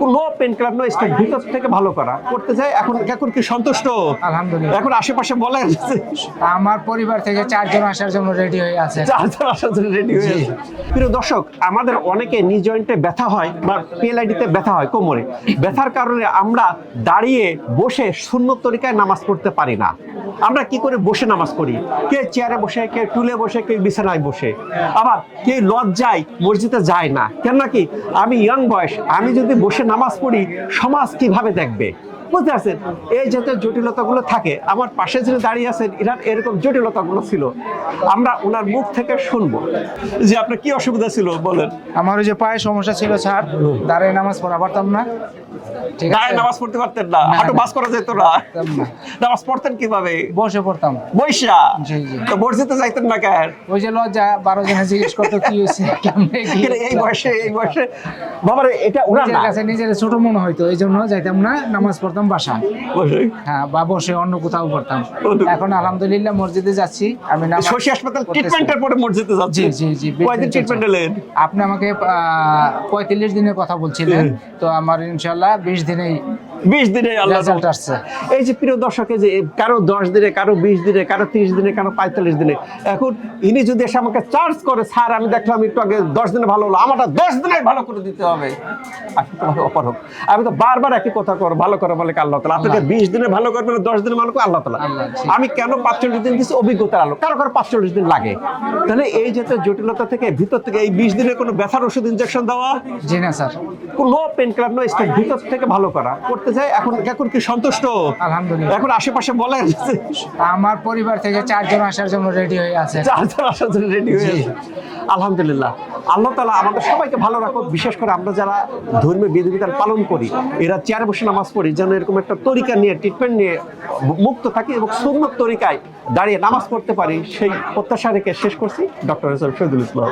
কোনো pain killer নয়, state ভিতর থেকে ভালো করা করতে চাই। এখন এখন কি সন্তুষ্ট? আলহামদুলিল্লাহ। এখন আশেপাশে বলেন আমার পরিবার থেকে 4 জন আসার জন্য রেডি হয়ে আছে। 4 জন আসার জন্য রেডি হয়ে আছে। প্রিয় দর্শক, আমাদের অনেকে নি জয়েন্টে ব্যথা হয় বা পিএলআইডিতে ব্যথা হয়, কোমরে ব্যথার কারণে আমরা দাঁড়িয়ে বসে সুন্নত তরিকায় নামাজ পড়তে পারি না। আমরা কি করে বসে নামাজ পড়ি? কে চেয়ারে বসে, কে টুলে বসে, কে বিছানায় বসে, আবার কে লজ্জায় মসজিদে যায় না। কেন কি আমি ইয়াং বয়স, আমি যদি বসে নামাজ পড়ি সমাজ কিভাবে দেখবে? বুঝতে পারছেন? এই যাতে জটিলতাগুলো থাকে। আমার পাশে যিনি দাঁড়িয়ে আছেন এনার এরকম জটিলতাগুলো ছিল, আমরা ওনার মুখ থেকে শুনবো যে আপনার কি অসুবিধা ছিল বলেন। আমার ওই যে পায়ে সমস্যা ছিল স্যার, দাঁড়িয়ে নামাজ পড়া পারতাম না। ঠিক আছে, দাঁড়িয়ে নামাজ পড়তে পারতেন না, হাঁটু বাস করা যেত না। নামাজ পড়তেন কিভাবে? বসে পড়তাম। বৈশা? জি জি। তো মসজিদে যাইতেন না কেন? ওই যে লজ্জা, 12 জনে জিজ্ঞেস করতো কি হয়েছে, কেমনে কি এই বয়সে বাবারে এটা ওনার নিজের না। কাছে নিজের ছোট মনে হইতো, এই জন্য যাইতাম না, নামাজ পড়তাম বাসায়। বসে হ্যাঁ, বা বসে অন্য কোথাও পড়তাম। এখন আলহামদুলিল্লাহ মসজিদে যাচ্ছি আমি। শশী হাসপাতাল ট্রিটমেন্টের পরে মসজিদে যাচ্ছি। জি জি জি। কয়দিন ট্রিটমেন্ট এলেন? আপনি আমাকে 45 দিনের কথা বলছিলেন, তো আমার ইনশাআল্লাহ 20 দিনেই 20 দিনে আল্লাহ রেজাল্ট আসছে। এই যে প্রিয় দর্শকে যে কারো 10 দিনে, কারো 20 দিনে, কারো 30 দিনে, কারো 45 দিনে। এখন ইনি যদি এসে আমাকে চার্জ করে, স্যার আমি দেখলাম একটু আগে 10 দিনে ভালো হলো, আমারটা 10 দিনে ভালো করে দিতে হবে, আসলে তোমার অপারক। আমি তো বারবার একই কথা করো, ভালো করে বলে আল্লাহ তাআলা। আপনাকে 20 দিনে ভালো করবে না 10 দিনে ভালো করে আল্লাহ তাআলা। আমি কেন 45 দিন দিচ্ছি? অভিজ্ঞতার আলো। কারো 45 দিন লাগে। তাহলে এই যে জটিলতা থেকে ভিতর থেকে এই 20 দিনে কোনো ব্যথার ওষুধ ইনজেকশন দেওয়া? জি না স্যার। কোনো পেন কিলার নয়, স্টেট ভিতর থেকে ভালো করা করতে চাই। এখন এখন কি সন্তুষ্ট? আলহামদুলিল্লাহ। এখন আশেপাশে বলেন আমার পরিবার থেকে 4 জন আসার জন্য রেডি হয়ে আছে। 4 জন আসার জন্য রেডি হয়ে আছে। আলহামদুলিল্লাহ। আল্লাহ তাআলা আমাদের সবাইকে ভালো রাখুক। বিশেষ করে আমরা যারা ধর্মীয় বিধিবিধান পালন করি, এরা চেয়ারে বসে নামাজ পড়ি, যেন এরকম একটা তরিকা নিয়ে, ট্রিটমেন্ট নিয়ে মুক্ত থাকি এবং সুন্নত তরিকায় দাঁড়িয়ে নামাজ পড়তে পারি, সেই প্রত্যাশা রেখে শেষ করছি। ডক্টর শহীদুল ইসলাম।